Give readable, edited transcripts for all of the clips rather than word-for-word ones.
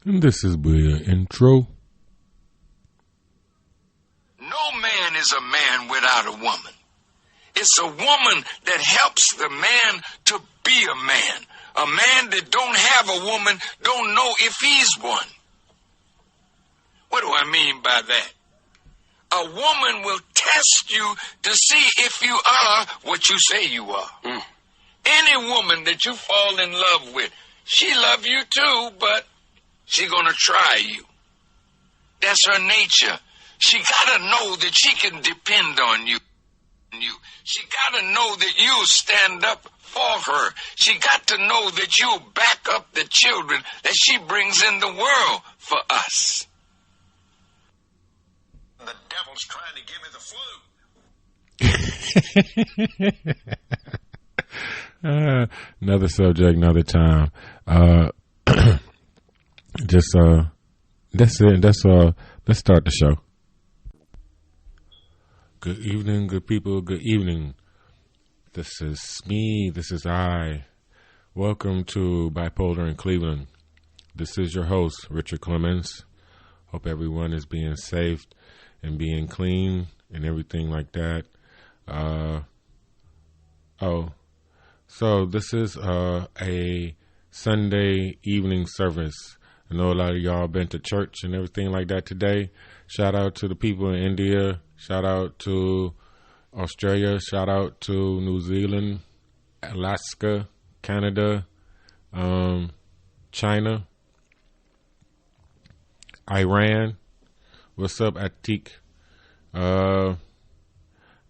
And this is the intro. No man is a man without a woman. It's a woman that helps the man to be a man. A man that don't have a woman don't know if he's one. What do I mean by that? A woman will test you to see if you are what you say you are. Any woman that you fall in love with, she love you too, but she gonna try you. That's her nature. She gotta know that she can depend on you. She gotta know that you'll stand up for her. She got to know that you'll back up the children that she brings in the world for us. The devil's trying to give me the flu. Another subject, another time. That's it. Let's start the show. Good evening, good people. Good evening. This is me. This is I. Welcome to Bipolar in Cleveland. This is your host, Richard Clemens. Hope everyone is being safe and being clean and everything like that. So this is a Sunday evening service. I know a lot of y'all been to church and everything like that today. Shout out to the people in India. Shout out to Australia. Shout out to New Zealand, Alaska, Canada, China, Iran. What's up, Atik?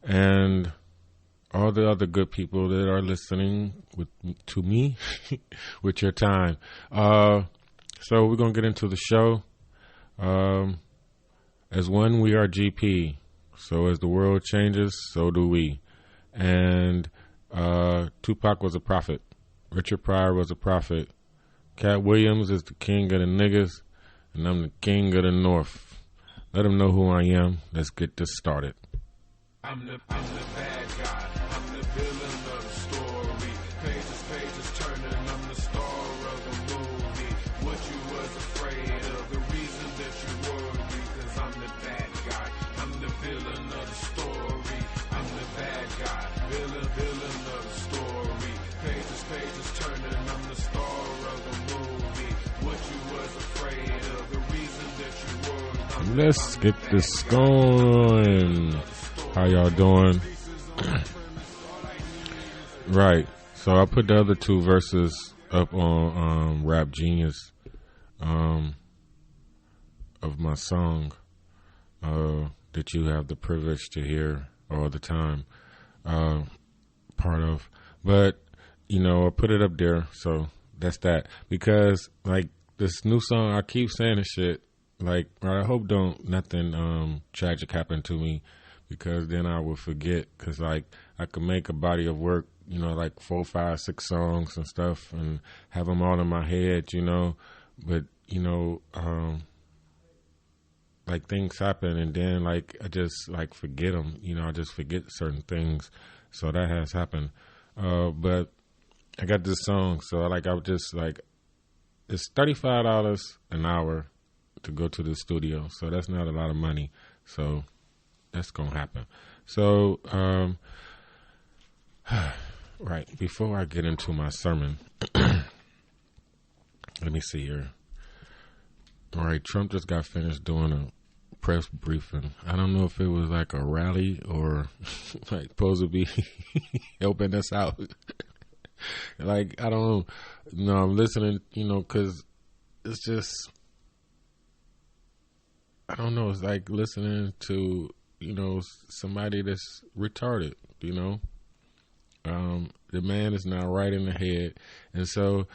And all the other good people that are listening to me with your time. So we're going to get into the show. As one, we are GP. So as the world changes, so do we. And Tupac was a prophet. Richard Pryor was a prophet. Cat Williams is the king of the niggas, and I'm the king of the north. Let them know who I am. Let's get this started. I'm the bad guy. I'm the villain of the story. Pages turning. I'm the star of the movie. What you was afraid of, the reason that you worry, 'cause I'm the bad guy. I'm the villain of the story. I'm the bad guy. Villain of the story. Pages turning. I'm the star of the movie. What you was afraid of, the reason that you worry. Let's get this going. How y'all doing? Right. So I put the other two verses up on Rap Genius of my song that you have the privilege to hear all the time, part of. But, I put it up there, so that's that. Because, like, this new song, I keep saying this shit, like, I hope nothing tragic happen to me, because then I will forget, because, like, I could make a body of work, like 4, 5, 6 songs and stuff, and have them all in my head, but, like, things happen, and then, like, I just, like, forget them, I just forget certain things, so that has happened, but I got this song, so, like, I was just, like, it's $35 an hour to go to the studio, so that's not a lot of money, so that's gonna happen. So, right, before I get into my sermon, let me see here. All right, Trump just got finished doing a press briefing. I don't know if it was like a rally or like supposed to be helping us out. Like, I don't know. I'm listening, because it's just, I don't know. It's like listening to, somebody that's retarded, the man is not right in the head. And so,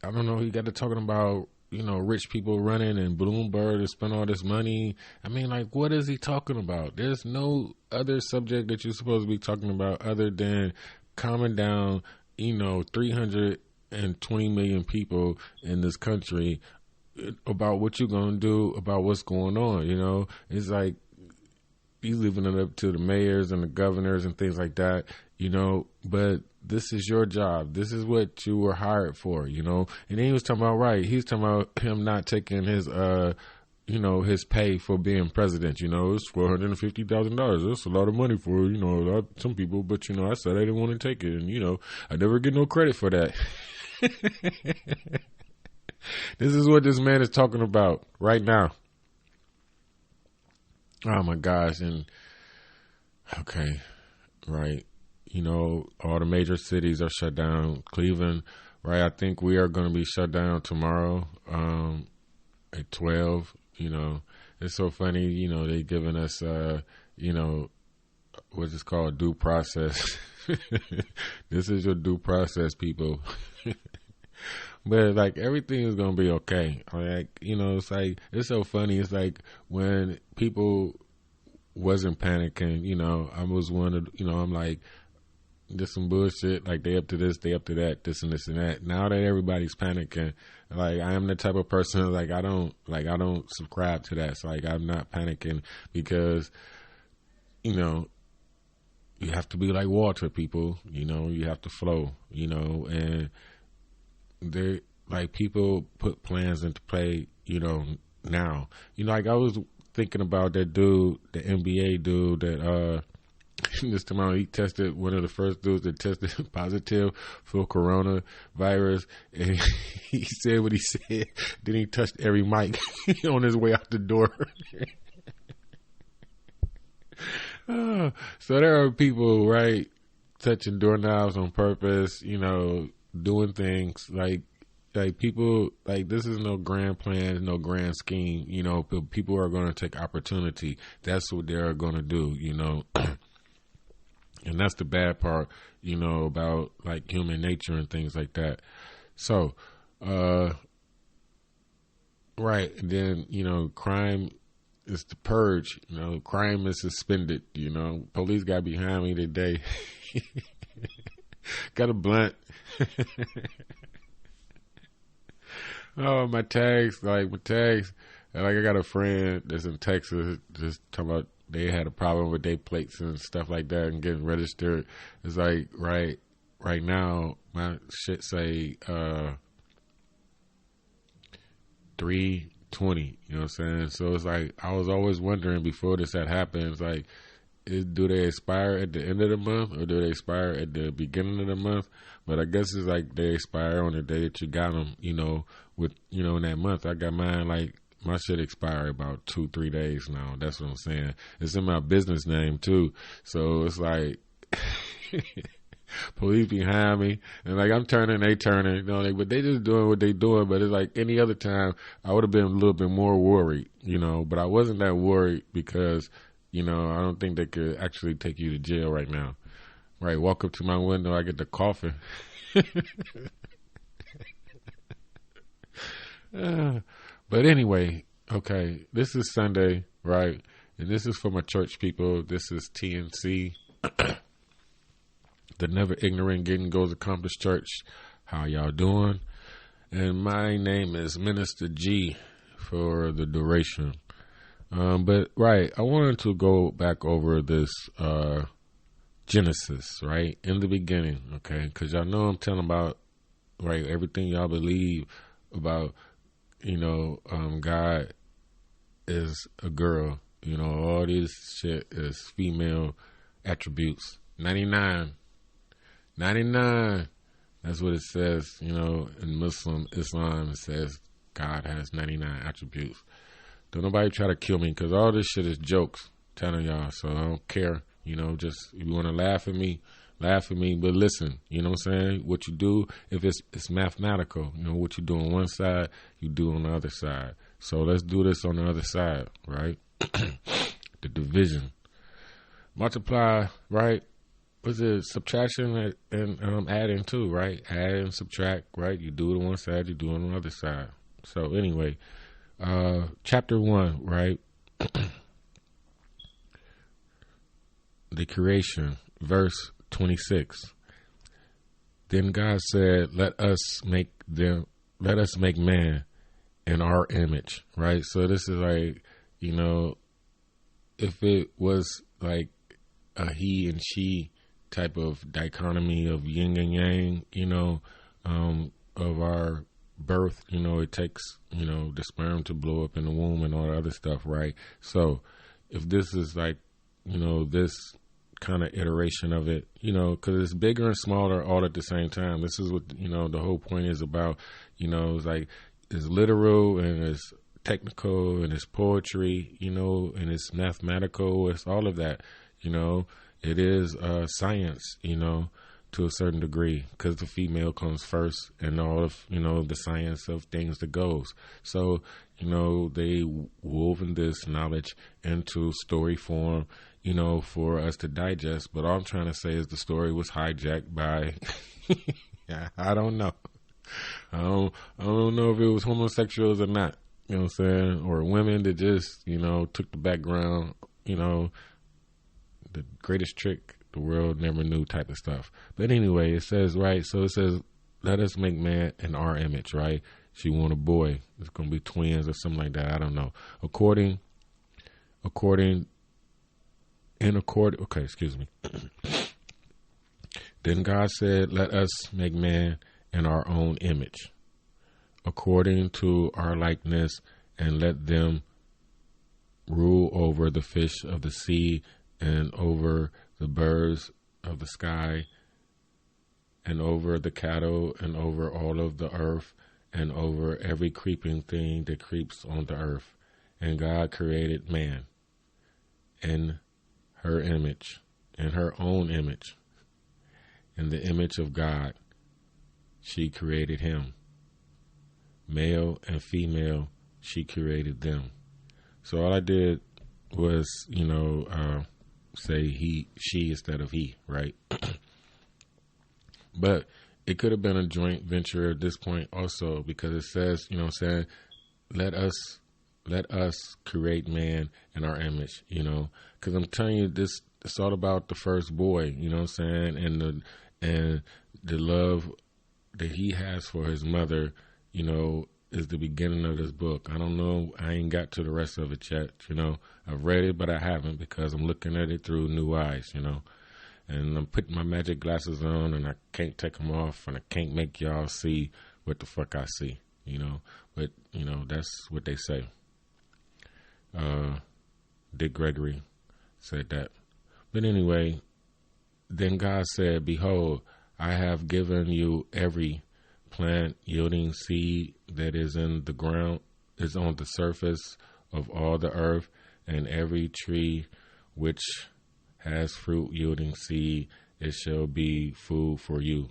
I don't know, he got to talking about, rich people running and Bloomberg to spend all this money. I mean, like, what is he talking about? There's no other subject that you're supposed to be talking about other than calming down, 320 million people in this country about what you're going to do about what's going on, It's like, he's leaving it up to the mayors and the governors and things like that, but this is your job. This is what you were hired for, And then he was talking about, right, he's talking about him not taking his, his pay for being president. It's $450,000. That's a lot of money for, some people, but, I said I didn't want to take it. And, I never get no credit for that. This is what this man is talking about right now. Oh my gosh. And okay, right. All the major cities are shut down. Cleveland, right. I think we are going to be shut down tomorrow, at 12. It's so funny, they giving us, what's it called? Due process. This is your due process, people. But like everything is gonna be okay. Like it's like it's so funny. It's like when people wasn't panicking. I was one of I'm like, this some bullshit. Like they up to this, they up to that, this and this and that. Now that everybody's panicking, like I am the type of person like I don't subscribe to that. So like I'm not panicking because you have to be like water, people. You have to flow. And they like people put plans into play, now. Like I was thinking about that dude, the NBA dude that this tomorrow he tested one of the first dudes that tested positive for coronavirus, and he said what he said. Then he touched every mic on his way out the door. So there are people, right, touching doorknobs on purpose, doing things like people, like this is no grand plan, no grand scheme, but people are going to take opportunity. That's what they're going to do, and that's the bad part, about like human nature and things like that. So, right. And then, crime is the purge, crime is suspended, police got behind me today. Got a blunt. Oh, my tags. Like I got a friend that's in Texas just talking about they had a problem with their plates and stuff like that and getting registered. It's like right now my shit say 320. You know what I'm saying? So it's like I was always wondering before this had happened. It's like, do they expire at the end of the month or do they expire at the beginning of the month? But I guess it's like they expire on the day that you got them, with, in that month. I got mine, like, my shit expired about 2-3 days now. That's what I'm saying. It's in my business name, too. So it's like, police behind me. And, like, I'm turning, they turning, but they just doing what they doing. But it's like any other time, I would have been a little bit more worried, But I wasn't that worried because, I don't think they could actually take you to jail right now. Right, walk up to my window, I get the coffin. But anyway, okay, this is Sunday, right? And this is for my church people. This is TNC, the Never Ignorant Getting Goals Accomplished Church. How y'all doing? And my name is Minister G for the duration. But right, I wanted to go back over this Genesis, right, in the beginning, okay, because y'all know I'm telling about, right, everything y'all believe about, God is a girl, all this shit is female attributes. 99, that's what it says, in Islam, it says God has 99 attributes. Don't nobody try to kill me because all this shit is jokes, telling y'all, so I don't care. Just if you want to laugh at me, but listen, you know what I'm saying? What you do, if it's mathematical, what you do on one side, you do on the other side. So let's do this on the other side, right? The division. Multiply, right? What's it? Subtraction and adding too, right? Add and subtract, right? You do it on one side, you do it on the other side. So anyway, chapter 1, right? The creation, verse 26. Then God said, let us make man in our image, right? So this is like, if it was like a he and she type of dichotomy of yin and yang, of our birth, it takes, the sperm to blow up in the womb and all the other stuff, right? So if this is like, this kind of iteration of it, because it's bigger and smaller all at the same time. This is what, the whole point is about, it's like, it's literal and it's technical and it's poetry, and it's mathematical. It's all of that, it is science, to a certain degree, because the female comes first and all of, the science of things that goes. So, they woven this knowledge into story form, for us to digest. But all I'm trying to say is the story was hijacked by, I don't know. I don't know if it was homosexuals or not, you know what I'm saying? Or women that just, took the background, the greatest trick the world never knew type of stuff. But anyway, it says, right, so it says, let us make man in our image, right? She want a boy. It's going to be twins or something like that. I don't know. Okay, excuse me. Then God said, let us make man in our own image, according to our likeness, and let them rule over the fish of the sea and over the birds of the sky and over the cattle and over all of the earth and over every creeping thing that creeps on the earth. And God created man in her image, in her own image. In the image of God, she created him. Male and female, she created them. So all I did was, say she instead of he, right? But it could have been a joint venture at this point also, because it says, let us create man in our image, because I'm telling you, it's all about the first boy, and the love that he has for his mother, is the beginning of this book. I don't know. I ain't got to the rest of it yet, I've read it, but I haven't, because I'm looking at it through new eyes, and I'm putting my magic glasses on and I can't take them off and I can't make y'all see what the fuck I see, but, that's what they say. Dick Gregory said that. But anyway, then God said, behold, I have given you every plant yielding seed that is in the ground, is on the surface of all the earth, and every tree which has fruit yielding seed, it shall be food for you.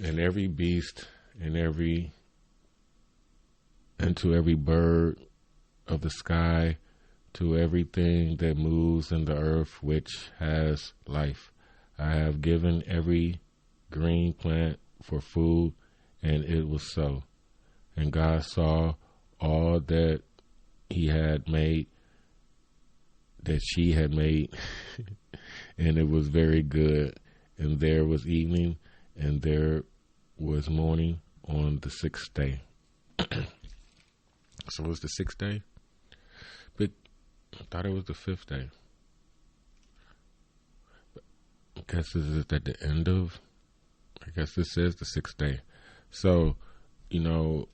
And every beast and to every bird of the sky, to everything that moves in the earth which has life, I have given every green plant for food, and it was so. And God saw all that he had made, that she had made, and it was very good. And there was evening, and there was morning on the sixth day. So it was the sixth day? But I thought it was the fifth day. I guess this is at the end of, I guess this is the sixth day. So, now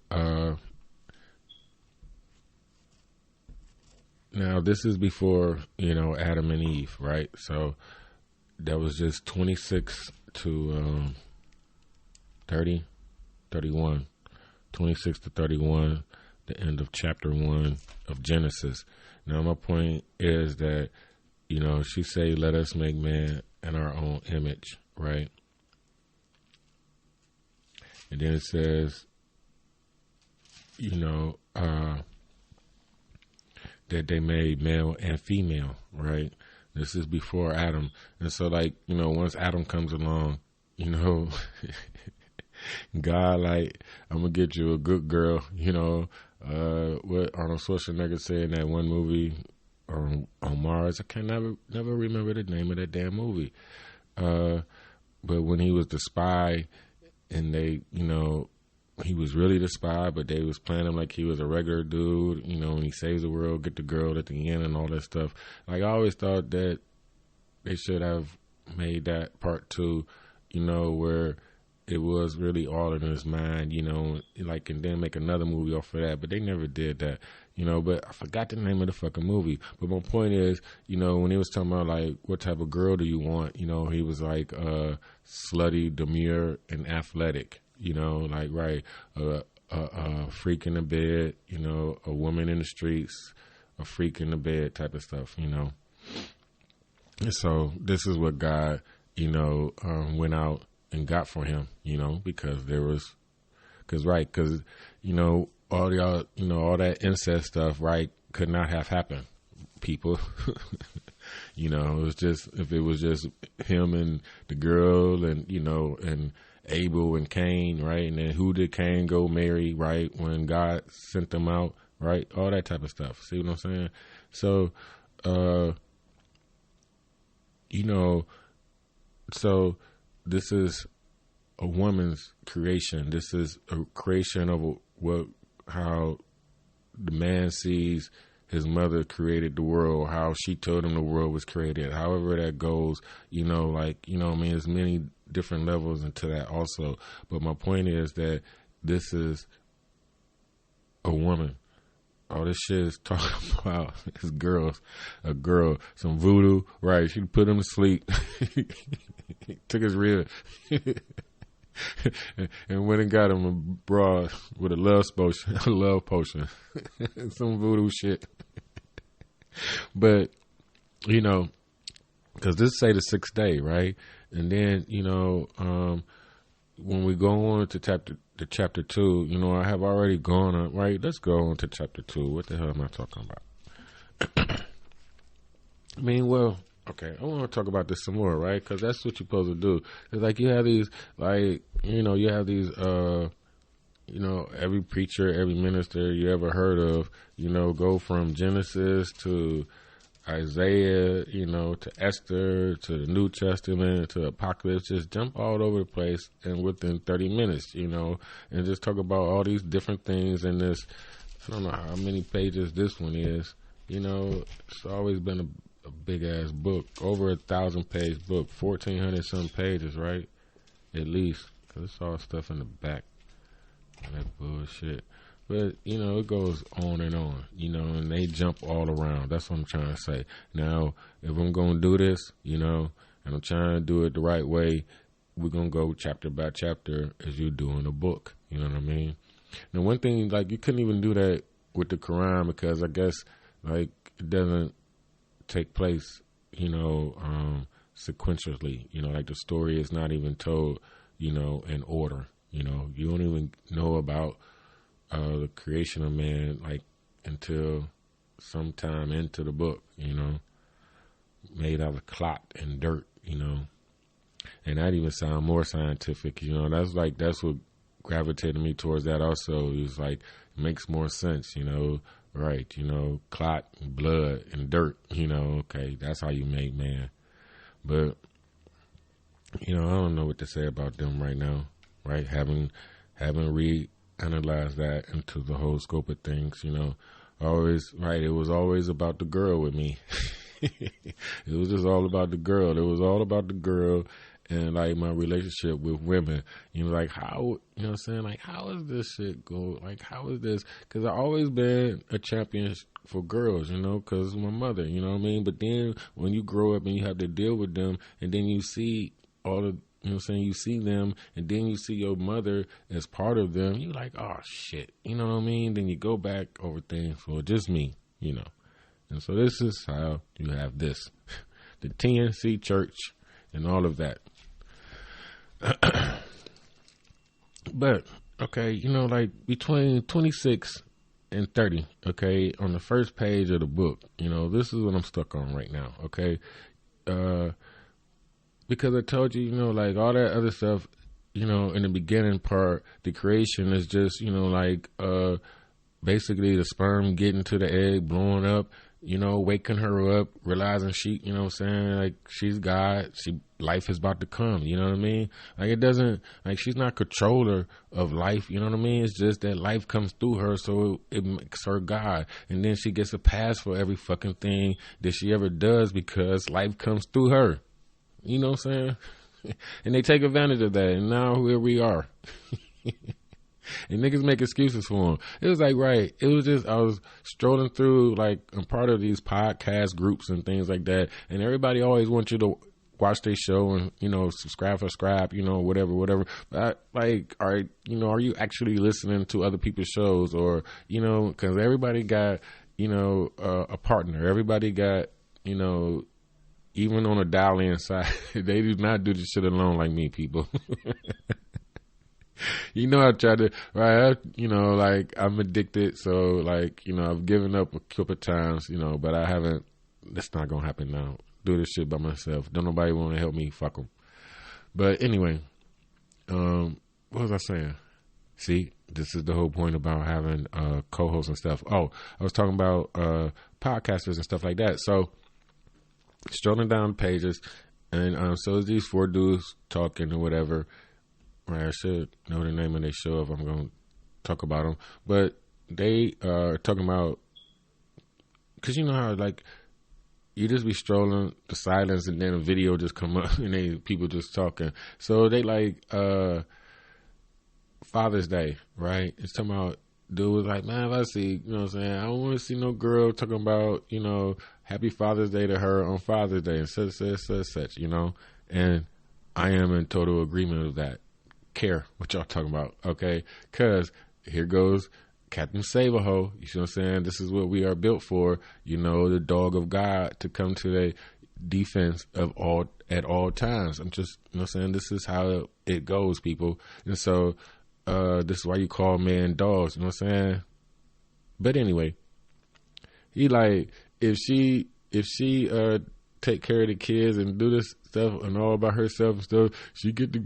this is before, Adam and Eve, right? So that was just 26 to 30, 31, 26 to 31, the end of chapter 1 of Genesis. Now my point is that, she say, let us make man in our own image, right? And then it says, that they made male and female, right? This is before Adam. And so, once Adam comes along, God, I'm going to get you a good girl, what Arnold Schwarzenegger said in that one movie on Mars. I can never remember the name of that damn movie. But when he was the spy and they, he was really the spy, but they was playing him like he was a regular dude, you know, and he saves the world, get the girl at the end and all that stuff. Like, I always thought that they should have made that part 2, you know, where it was really all in his mind, you know, like, and then make another movie off of that, but they never did that, you know, but I forgot the name of the fucking movie. But my point is, you know, when he was talking about, like, what type of girl do you want, you know, he was like, slutty, demure, and athletic. You know, like, right, a freak in the bed, you know, a woman in the streets, a freak in the bed type of stuff, you know. And so this is what God, you know, went out and got for him, you know, because you know, all y'all, you know, all that incest stuff, right, could not have happened, people. You know, it was just, if it was just him and the girl and, you know, and Abel and Cain, right? And then who did Cain go marry, right? When God sent them out, right? All that type of stuff. See what I'm saying? So, you know, so this is a woman's creation. This is a creation of how the man sees his mother created the world, how she told him the world was created, however that goes, you know, like, you know, I mean, there's many different levels into that also. But my point is that this is a woman. All this shit is talking about is a girl, some voodoo, right? She put him to sleep, took his rib, and went and got him a bra with a love potion, some voodoo shit. But, you know, because this say the 6th day, right? And then, you know, when we go on to chapter 2, you know, I have already gone on, right? Let's go on to chapter 2. What the hell am I talking about? I mean, well, okay, I want to talk about this some more, right? Because that's what you're supposed to do. It's like you have these, like, you know, you know, every preacher, every minister you ever heard of, you know, go from Genesis to Isaiah, you know, to Esther, to the New Testament, to Apocalypse, just jump all over the place and within 30 minutes, you know, and just talk about all these different things in this, I don't know how many pages this one is, you know, it's always been a big ass book, over 1,000-page book, 1,400 some pages, right? At least, because it's all stuff in the back. That bullshit. But, you know, it goes on, you know, and they jump all around. That's what I'm trying to say. Now, if I'm going to do this, you know, and I'm trying to do it the right way, we're going to go chapter by chapter as you do in a book. You know what I mean? Now, one thing, like, you couldn't even do that with the Quran because I guess, like, it doesn't take place, you know, sequentially. You know, like the story is not even told, you know, in order. You know, you don't even know about the creation of man, like, until sometime into the book, you know, made out of clot and dirt, you know, and that even sound more scientific, you know, that's what gravitated me towards that also. It was like, it makes more sense, you know, right, you know, clot and blood and dirt, you know, okay, that's how you made man. But, you know, I don't know what to say about them right now. Right, having reanalyzed that into the whole scope of things, you know, always, right, it was always about the girl with me. It was just all about the girl. It was all about the girl and, like, my relationship with women. You know, like, how, you know what I'm saying? Like, how is this shit go? Like, how is this? Because I've always been a champion for girls, you know, because my mother, you know what I mean? But then when you grow up and you have to deal with them and then you see all the, you know what I'm saying, you see them, and then you see your mother as part of them, you're like, oh, shit, you know what I mean? Then you go back over things, well, just me, you know. And so this is how you have this, the TNC Church and all of that. But, okay, you know, like, between 26 and 30, okay, on the first page of the book, you know, this is what I'm stuck on right now, okay? Because I told you, you know, like, all that other stuff, you know, in the beginning part, the creation is just, you know, like, basically the sperm getting to the egg, blowing up, you know, waking her up, realizing she, you know what I'm saying, like, she's God, she life is about to come. You know what I mean? Like, it doesn't, like, she's not controller of life. You know what I mean? It's just that life comes through her, so it makes her God. And then she gets a pass for every fucking thing that she ever does because life comes through her. You know what I'm saying? And they take advantage of that. And now here we are. And niggas make excuses for him. It was like, right, it was just, I was strolling through, like, I'm part of these podcast groups and things like that, and everybody always wants you to watch their show and, you know, subscribe, you know, whatever. But like, all right, you know, are you actually listening to other people's shows? Or, you know, because everybody got, you know, a partner. Everybody got, you know, even on a dial-in side, they do not do this shit alone like me, people. You know, I tried to, right, you know, like, I'm addicted, so, like, you know, I've given up a couple of times, you know, but I haven't, that's not gonna happen now. Do this shit by myself. Don't nobody want to help me, fuck them. But anyway, what was I saying? See, this is the whole point about having co-hosts and stuff. Oh, I was talking about podcasters and stuff like that. So, strolling down pages, and so these 4 dudes talking or whatever. Right, I should know the name of their show if I'm going to talk about them. But they are talking about, because you know how, like, you just be strolling the silence and then a video just come up and people just talking. So they like Father's Day, right? It's talking about, dude was like, man, if I see, you know what I'm saying, I don't want to see no girl talking about, you know, happy Father's Day to her on Father's Day and such, you know. And I am in total agreement with that. Care what y'all talking about, okay? Because here goes Captain Save-A-Ho. You see what I'm saying? This is what we are built for. You know, the dog of God to come to the defense of all at all times. I'm just, you know what I'm saying? This is how it goes, people. And so this is why you call men dogs. You know what I'm saying? But anyway, he like, if she take care of the kids and do this stuff and all about herself and stuff, she get to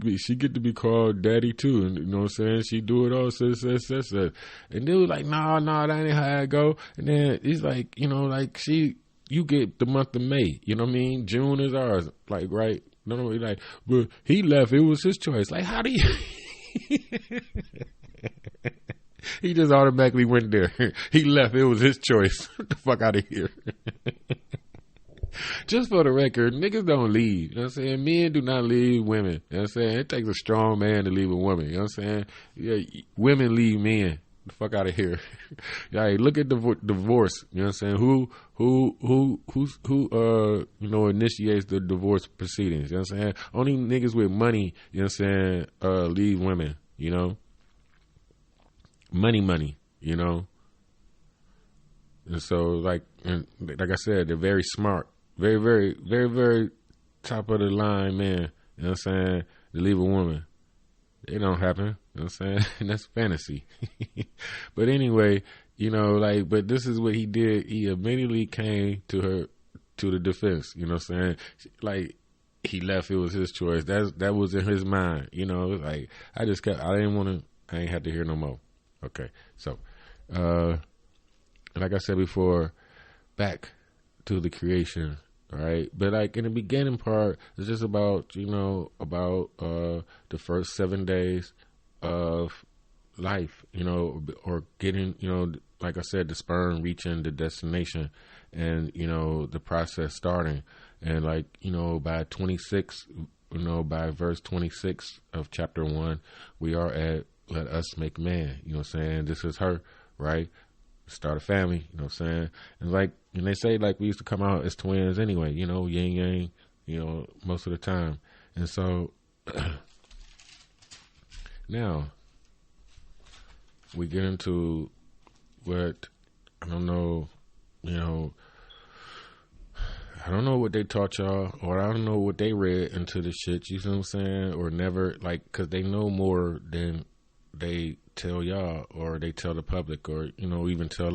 be called daddy too, and you know what I'm saying, she do it all, says. And they was like, nah, that ain't how I go. And then he's like, you know, like, you get the month of May, you know what I mean, June is ours, like, right? No, he's like, but he left, it was his choice. Like, how do you he just automatically went there. He left, it was his choice. Get the fuck out of here. Just for the record, niggas don't leave. You know what I'm saying? Men do not leave women. You know what I'm saying? It takes a strong man to leave a woman. You know what I'm saying? Yeah, women leave men. The fuck out of here. Yeah, look at divorce. You know what I'm saying? Who you know, initiates the divorce proceedings? You know what I'm saying? Only niggas with money, you know what I'm saying, leave women, you know? Money, you know? And so, like I said, they're very smart. Very, very, very, very top of the line, man. You know what I'm saying? To leave a woman. It don't happen. You know what I'm saying? That's fantasy. But anyway, you know, like, but this is what he did. He immediately came to the defense. You know what I'm saying? Like, he left. It was his choice. That was in his mind. You know, like, I ain't had to hear no more. Okay. So, like I said before, back to the creation, right? But like in the beginning part, it's just about, you know, about the first 7 days of life, you know, or getting, you know, like I said, the sperm reaching the destination and, you know, the process starting. And like, you know, by 26, you know, by verse 26 of chapter 1, we are at let us make man, you know what I'm saying? This is her, right? Start a family, you know what I'm saying? And like, and they say like we used to come out as twins anyway, you know, yin yang, you know, most of the time. And so now we get into what, I don't know, you know, I don't know what they taught y'all, or I don't know what they read into the shit, you know what I'm saying? Or never, like, cause they know more than they tell y'all, or they tell the public, or, you know, even tell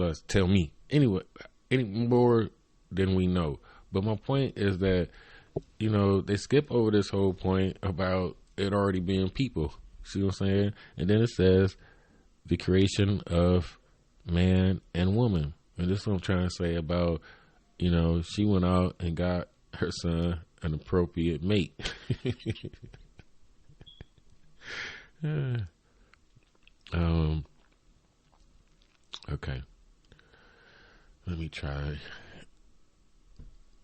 me anyway, any more than we know. But my point is that, you know, they skip over this whole point about it already being people. See what I'm saying? And then it says the creation of man and woman. And this is what I'm trying to say about, you know, she went out and got her son, an appropriate mate. Okay. Let me try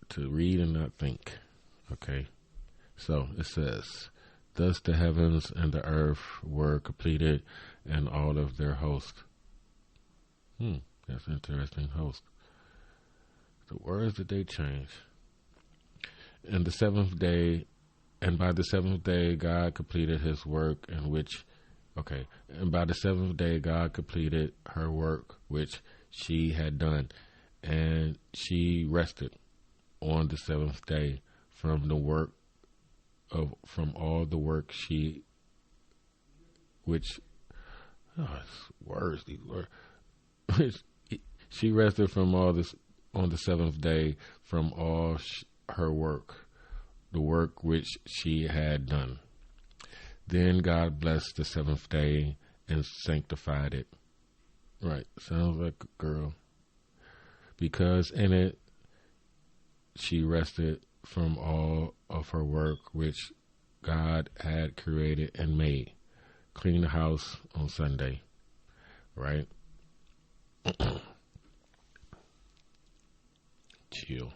to read and not think. Okay. So it says, thus the heavens and the earth were completed and all of their host. That's interesting. Host. The words that they change. And the seventh day, and by the seventh day, God completed his work in which, and by the seventh day, God completed her work which she had done, and she rested on the seventh day from all the work these words. She rested from all this on the seventh day from all her work, the work which she had done. Then God blessed the seventh day and sanctified it. Right, sounds like a girl. Because in it she rested from all of her work which God had created and made. Clean the house on Sunday, right? Chill.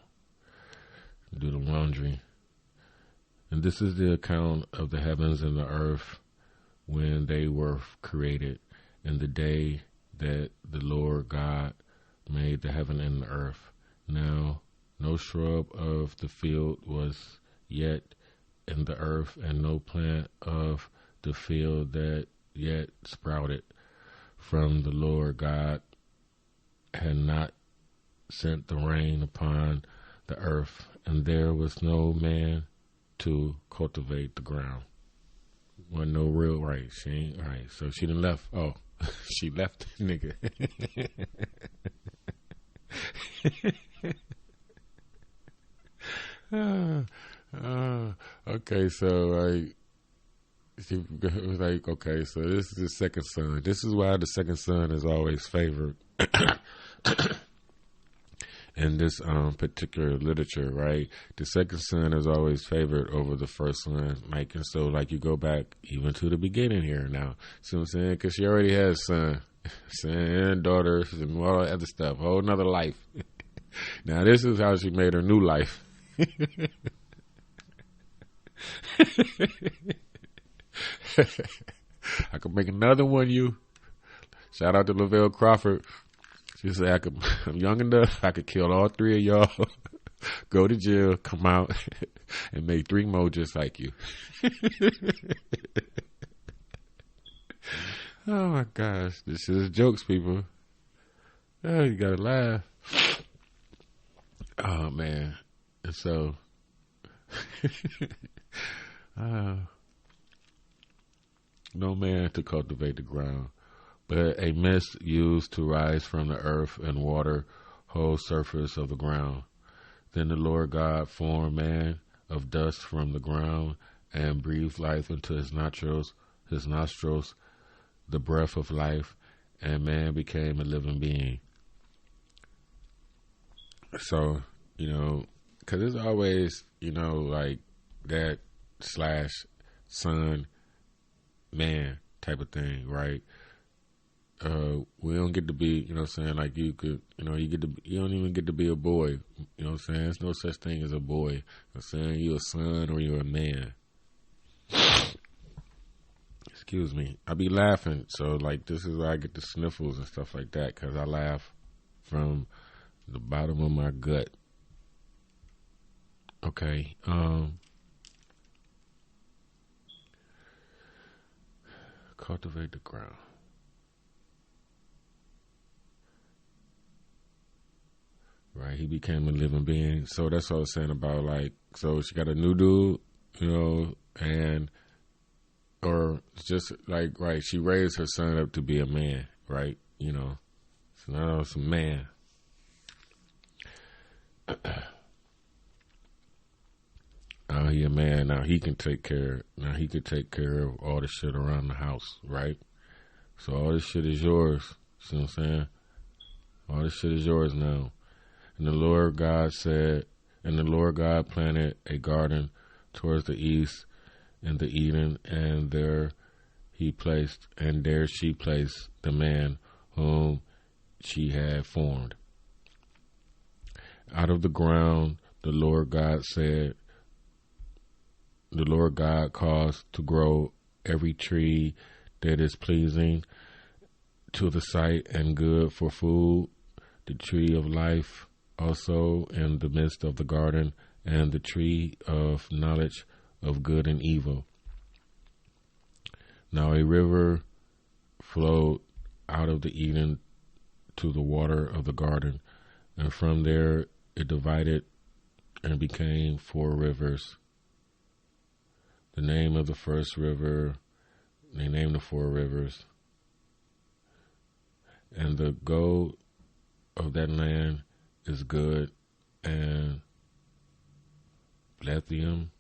Do the laundry. And this is the account of the heavens and the earth when they were created, in the day that the Lord God made the heaven and the earth. Now, no shrub of the field was yet in the earth, and no plant of the field that yet sprouted, from the Lord God had not sent the rain upon the earth, and there was no man to cultivate the ground. Wasn't no real right. She ain't right. So she done left. Oh, she left, nigga. Okay, so she was like, okay, so this is the second son. This is why the second son is always favored in this particular literature, right? The second son is always favored over the first son. Like, and so, like, you go back even to the beginning here now. See what I'm saying? Because she already has son and daughters and all that other stuff. Whole nother life. Now, this is how she made her new life. I could make another one, you. Shout out to Lavelle Crawford. She said, I'm young enough, I could kill all three of y'all, go to jail, come out, and make 3 more just like you. Oh my gosh, this is jokes, people. Oh, you gotta laugh. Oh man. And so, no man to cultivate the ground, but a mist used to rise from the earth and water whole surface of the ground. Then the Lord God formed man of dust from the ground and breathed life into his nostrils, the breath of life, and man became a living being. So, because it's always, like that / son, man type of thing, right? We don't get to be, like you could, you don't even get to be a boy, There's no such thing as a boy. You're a son or you're a man. Excuse me. I be laughing, so like this is where I get the sniffles and stuff like that, because I laugh from the bottom of my gut. Okay. Cultivate the ground. Right, he became a living being. So that's what I was saying about, like, so she got a new dude, or just like, right, she raised her son up to be a man, right? So now it's a man. Now he a man. Now he can take care. Now he could take care of all the shit around the house, right? So all this shit is yours. See what I'm saying? All this shit is yours now. And the Lord God said, And the Lord God planted a garden towards the east in the Eden, and there she placed the man whom she had formed. Out of the ground the Lord God caused to grow every tree that is pleasing to the sight and good for food, the tree of life also in the midst of the garden, and the tree of knowledge of good and evil. Now a river flowed out of the Eden to the water of the garden, and from there it divided and became 4 rivers. The name of the first river, they named the 4 rivers. And the gold of that land is good, and lithium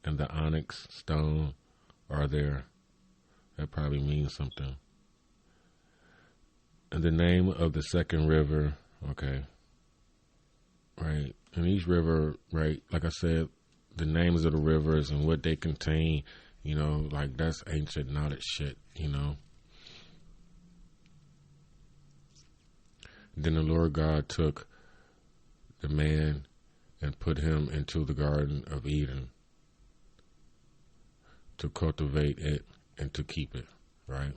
and the onyx stone are there. That probably means something. And the name of the second river, okay, right, and each river, right, like I said, the names of the rivers and what they contain, you know, like that's ancient knowledge shit, you know. Then the Lord God took the man and put him into the Garden of Eden to cultivate it and to keep it, right?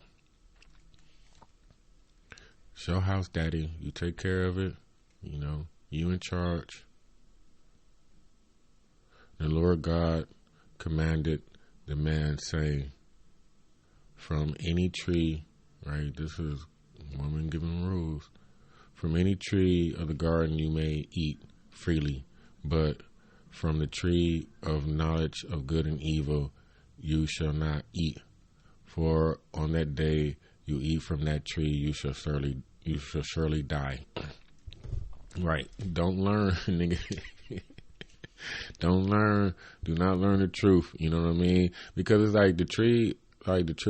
It's your house, Daddy. You take care of it. You know, you in charge. The Lord God commanded the man, saying, from any tree, right? This is woman giving rules. From any tree of the garden you may eat freely, but from the tree of knowledge of good and evil you shall not eat. For on that day you eat from that tree, you shall surely die. Right? Don't learn, nigga. Don't learn. Do not learn the truth. You know what I mean? Because it's like the tree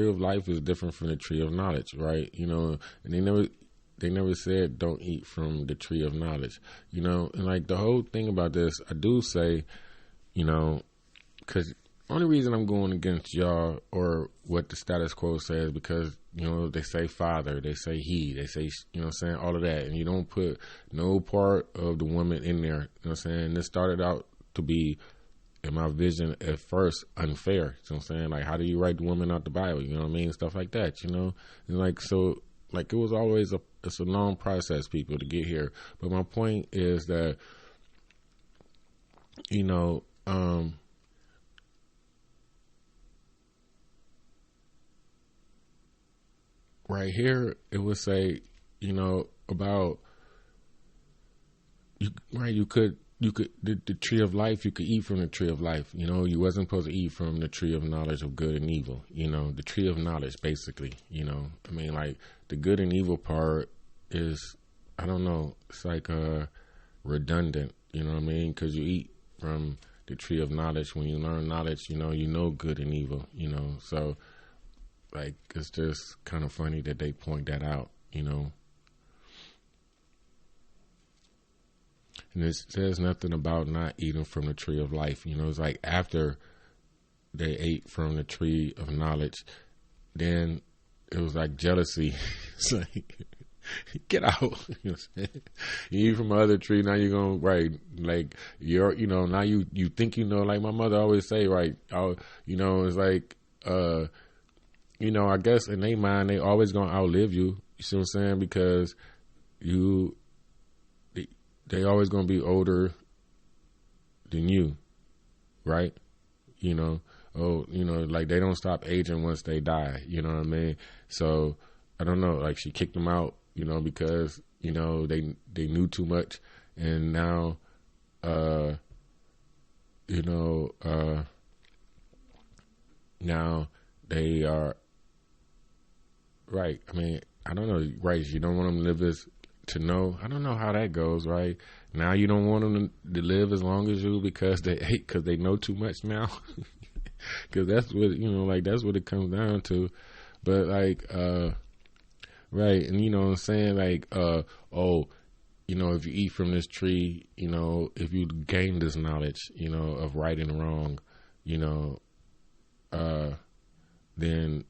of life is different from the tree of knowledge, right? You know, and they never said don't eat from the tree of knowledge, you know. And like the whole thing about this, I do say, you know, because only reason I'm going against y'all or what the status quo says, because, you know, they say father, they say he, they say, you know what I'm saying, all of that, and you don't put no part of the woman in there, you know what I'm saying. This started out to be, in my vision at first, unfair, you know what I'm saying. Like, how do you write the woman out the Bible, you know what I mean, stuff like that, you know. And like, so like, it was always it's a long process, people, to get here. But my point is that, you know, right here, it would say, you know, about, you could, the tree of life, you could eat from the tree of life. You know, you wasn't supposed to eat from the tree of knowledge of good and evil. You know, the tree of knowledge, basically, you know. I mean, like, the good and evil part is, I don't know, it's like redundant, you know what I mean? Because you eat from the tree of knowledge. When you learn knowledge, you know good and evil, you know. So, like, it's just kind of funny that they point that out, you know. And it says nothing about not eating from the tree of life. You know, it's like after they ate from the tree of knowledge, then it was like jealousy. It's like, get out. You know what I'm saying? You eat from another tree, now you're going, right, like, you're, you know, now you think, you know, like my mother always say, right, you know, it's like, you know, I guess in their mind, they always going to outlive you. You see what I'm saying? Because they always going to be older than you, right? You know, you know, like they don't stop aging once they die, you know what I mean? So, I don't know, like she kicked them out, you know, because, you know, they knew too much, and now, you know, now they are, right, I mean, I don't know, right, you don't want them to live to know, I don't know how that goes, right? Now you don't want them to live as long as you because they know too much now. Because that's what, you know, like that's what it comes down to. But like, right, and you know what I'm saying, like, oh, if you eat from this tree, if you gain this knowledge, of right and wrong, then,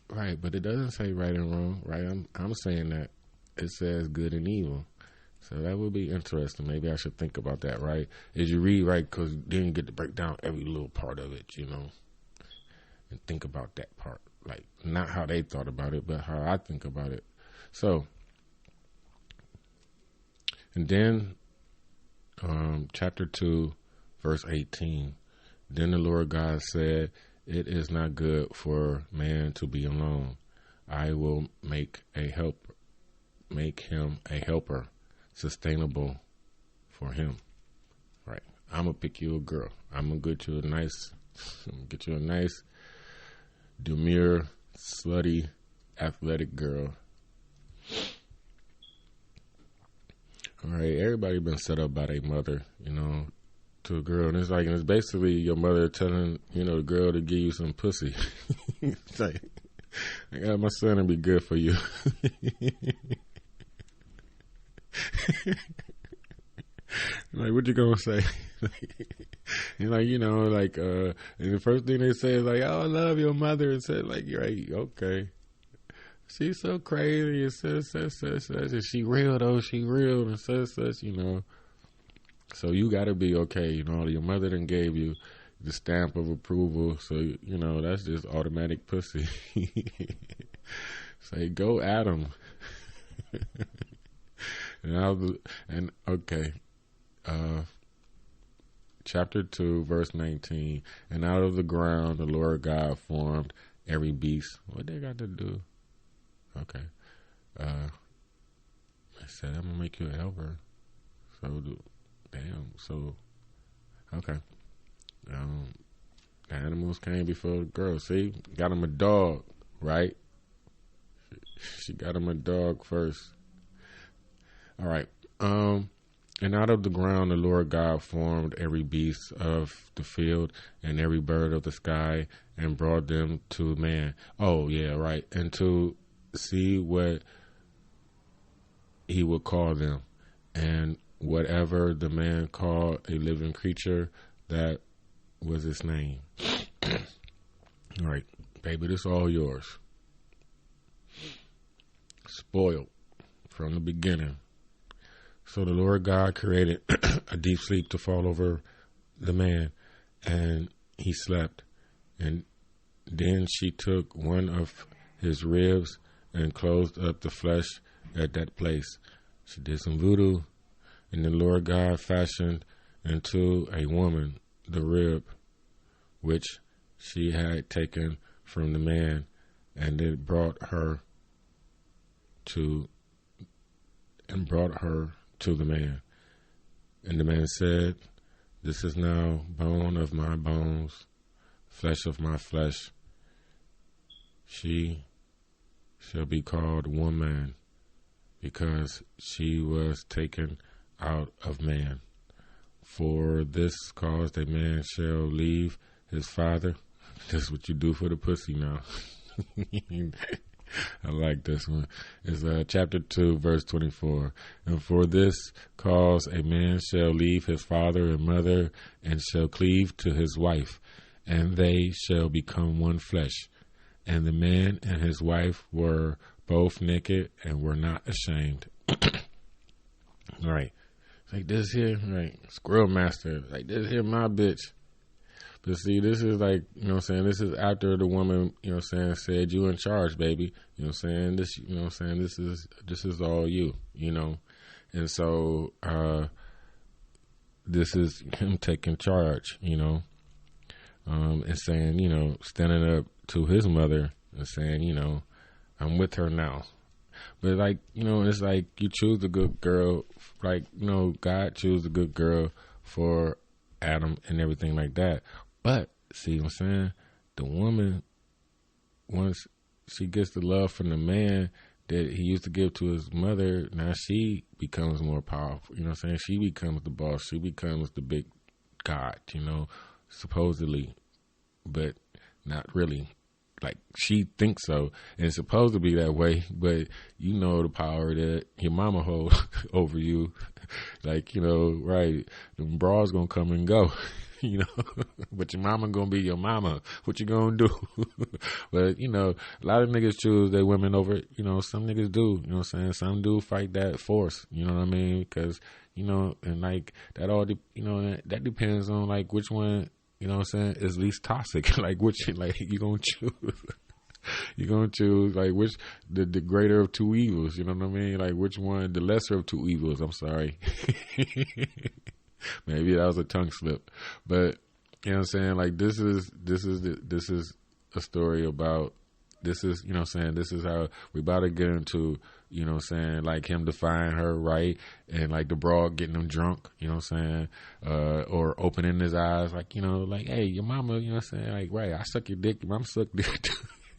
right. But it doesn't say right and wrong, right? I'm saying that it says good and evil. So that would be interesting. Maybe I should think about that, right? As you read, right, because then you get to break down every little part of it, and think about that part. Like, not how they thought about it, but how I think about it. So, and then chapter 2, verse 18. Then the Lord God said, it is not good for man to be alone. I will make him a helper, sustainable for him. Right. I'm gonna pick you a girl. I'm gonna get you a nice, demure, slutty, athletic girl. All right. Everybody been set up by their mother, to a girl, and it's basically your mother telling the girl to give you some pussy. It's like, I got my son to be good for you. Like, what you gonna say? And and the first thing they say is like, "Oh, I love your mother," and said like, "Right, okay." She's so crazy, and says, and she real though, she real, and says, So you gotta be okay, your mother done gave you the stamp of approval, so that's just automatic pussy. Say, go at 'em. Chapter 2, verse 19. And out of the ground the Lord God formed every beast. What they got to do? Okay. I said, I'm gonna make you a helper. Okay. The animals came before the girl. See, got him a dog, right? She got him a dog first. All right. And out of the ground the Lord God formed every beast of the field and every bird of the sky and brought them to man. Oh, yeah, right. And to see what he would call them. And whatever the man called a living creature, that was its name. All right, baby, this all yours. Spoiled from the beginning. So the Lord God created a deep sleep to fall over the man, and he slept. And then she took one of his ribs and closed up the flesh at that place. She did some voodoo, and the Lord God fashioned into a woman the rib which she had taken from the man, and it brought her to the man. And the man said, this is now bone of my bones, flesh of my flesh. She shall be called woman, because she was taken out of man. For this cause a man shall leave his father. That's what you do for the pussy now. I like this one. It's chapter 2, verse 24. And for this cause a man shall leave his father and mother and shall cleave to his wife, and they shall become one flesh. And the man and his wife were both naked and were not ashamed. All right. Like this here, right? Squirrel Master. Like this here, my bitch. But see, this is like, this is after the woman, said, you in charge, baby. This, this is all you, And so, this is him taking charge, and saying, standing up to his mother and saying, I'm with her now. But like, it's like you choose a good girl, like, God chose a good girl for Adam and everything like that. But, see what I'm saying? The woman, once she gets the love from the man that he used to give to his mother, now she becomes more powerful. You know what I'm saying? She becomes the boss. She becomes the big God, supposedly, but not really. like she thinks so, and it's supposed to be that way, but you know the power that your mama hold over you. Like, you know, right, the bras gonna come and go, you know, but your mama gonna be your mama. What you gonna do? But, you know, a lot of niggas choose their women over, you know, some niggas do, you know what I'm saying? Some do fight that force, you know what I mean? Because, you know, and like that all, you know, that depends on like which one, you know what I'm saying, is least toxic. Like which, like you gonna choose. You're going to choose, like, which, the greater of two evils, you know what I mean? Like, which one, the lesser of two evils, I'm sorry. Maybe that was a tongue slip. But, you know what I'm saying? Like, this is a story about, this is, you know what I'm saying? This is how we about to get into, you know what I'm saying? Like, him defying her, right? And, like, the broad getting him drunk, you know what I'm saying? Or opening his eyes, like, you know, like, hey, your mama, you know what I'm saying? Like, right, I suck your dick, your mama suck dick too.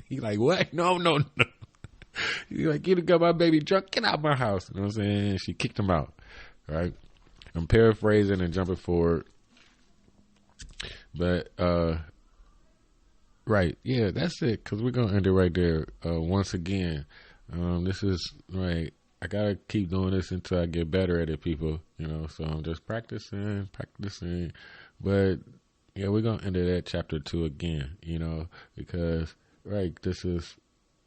He like, what? No. He like, you done got my baby drunk. Get out of my house. You know what I'm saying? She kicked him out. Right? I'm paraphrasing and jumping forward. But, right. Yeah, that's it. Because we're going to end it right there. Once again, this is, right, I got to keep doing this until I get better at it, people. You know, so I'm just practicing. But, yeah, we're going to end it at chapter 2 again, you know, because... Right, this is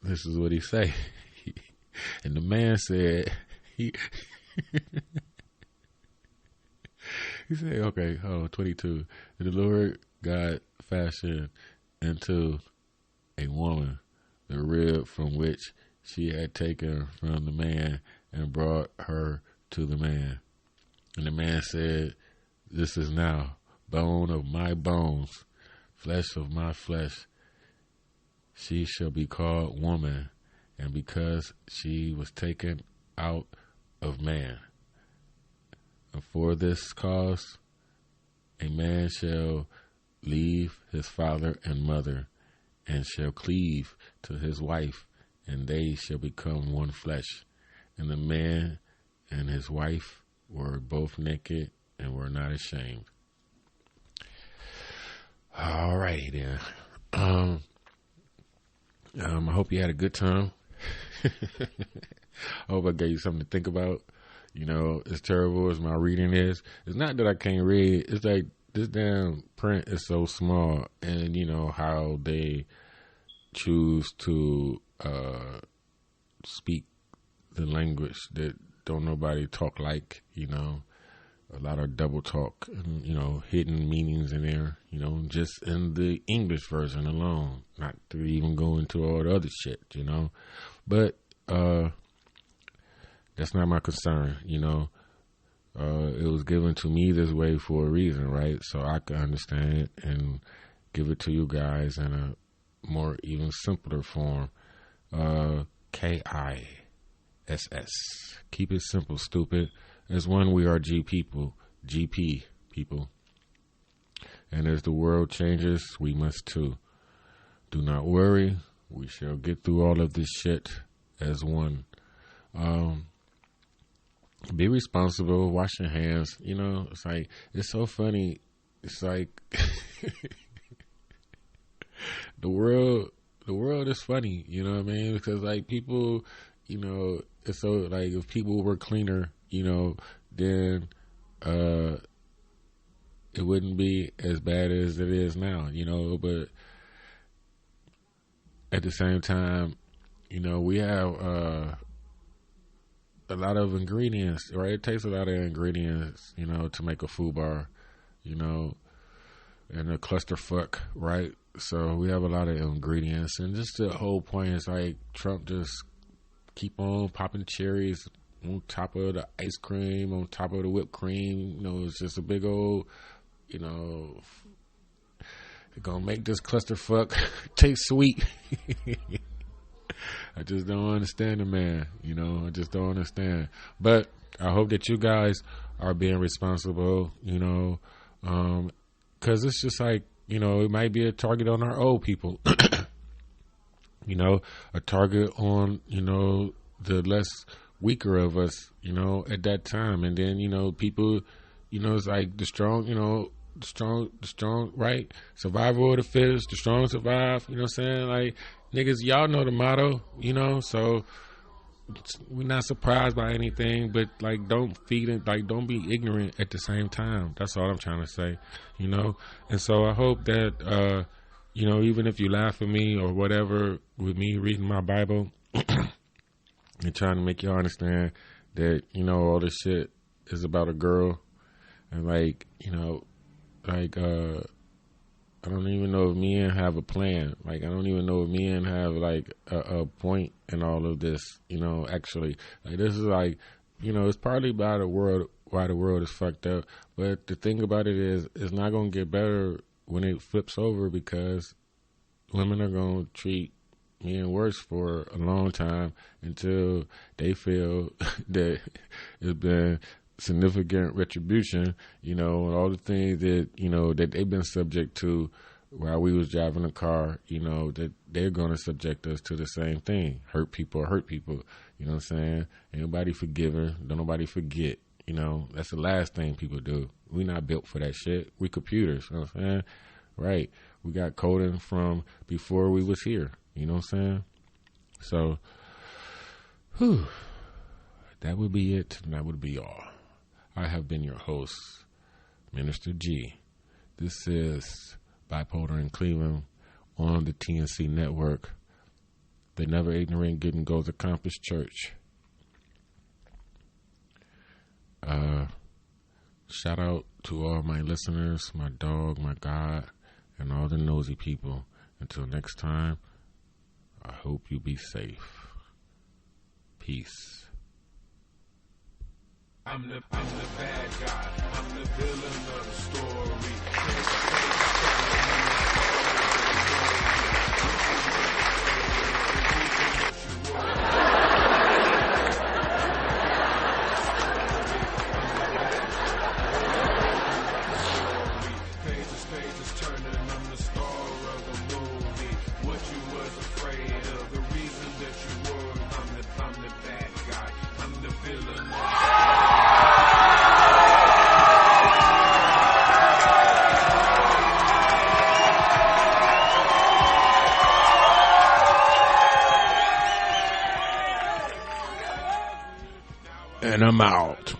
what he say. And the man said, he said, okay, 22. And the Lord God fashioned into a woman the rib from which she had taken from the man and brought her to the man. And the man said, this is now bone of my bones, flesh of my flesh. She shall be called woman, and because she was taken out of man. And for this cause, a man shall leave his father and mother, and shall cleave to his wife, and they shall become one flesh. And the man and his wife were both naked and were not ashamed. All right, then. I hope you had a good time. I hope I gave you something to think about. You know, as terrible as my reading is, it's not that I can't read. It's like this damn print is so small, and you know how they choose to speak the language that don't nobody talk like, you know. A lot of double talk and, you know, hidden meanings in there, you know, just in the English version alone, not to even go into all the other shit, you know. But that's not my concern, you know. It was given to me this way for a reason, right? So I can understand it and give it to you guys in a more even simpler form. KISS. Keep it simple, stupid. As one, we are GP people. And as the world changes, we must too. Do not worry. We shall get through all of this shit as one. Be responsible. Wash your hands. You know, it's like, it's so funny. It's like, the world is funny. You know what I mean? Because like people, you know, it's so like if people were cleaner, you know, then it wouldn't be as bad as it is now, you know. But at the same time, you know, we have a lot of ingredients, right? It takes a lot of ingredients, you know, to make a food bar, you know, and a clusterfuck, right? So we have a lot of ingredients, and just the whole point is like Trump just keep on popping cherries on top of the ice cream, on top of the whipped cream. You know, it's just a big old, you know, they're gonna make this clusterfuck taste sweet. I just don't understand the man, you know, I just don't understand. But I hope that you guys are being responsible, you know, because it's just like, you know, it might be a target on our old people. You know, a target on, you know, the less weaker of us, you know, at that time. And then, you know, people, you know, it's like the strong, you know, the strong, right? Survival of the fittest, the strong survive. You know what I'm saying? Like, niggas, y'all know the motto, you know, so we're not surprised by anything, but like, don't feed it, like, don't be ignorant at the same time. That's all I'm trying to say, you know? And so I hope that, you know, even if you laugh at me or whatever with me reading my Bible and trying to make y'all understand that, you know, all this shit is about a girl. And like, you know, like, I don't even know if men have a plan. Like, I don't even know if men have like a point in all of this, you know, actually. Like, this is like, you know, it's partly by the world, why the world is fucked up. But the thing about it is, it's not going to get better when it flips over, because women are going to treat men worse for a long time until they feel that it's been significant retribution, you know, and all the things that, you know, that they've been subject to while we was driving a car, you know, that they're going to subject us to the same thing. Hurt people, you know what I'm saying? Ain't nobody forgiving, don't nobody forget, you know. That's the last thing people do. We not built for that shit. We computers, you know what I'm saying? Right. We got coding from before we was here, you know what I'm saying? So, that would be it. That would be all. I have been your host, Minister G. This is Bipolar in Cleveland on the TNC Network, the Never Ignorant Getting Goals Accomplished Church. Shout out to all my listeners, my dog, my God, and all the nosy people. Until next time, I hope you be safe. Peace. I'm the bad guy. I'm the villain of the story. Pages turning. I'm the star of the movie. What you was afraid of, the reason that you were. I'm the bad guy. I'm the villain. And I'm out.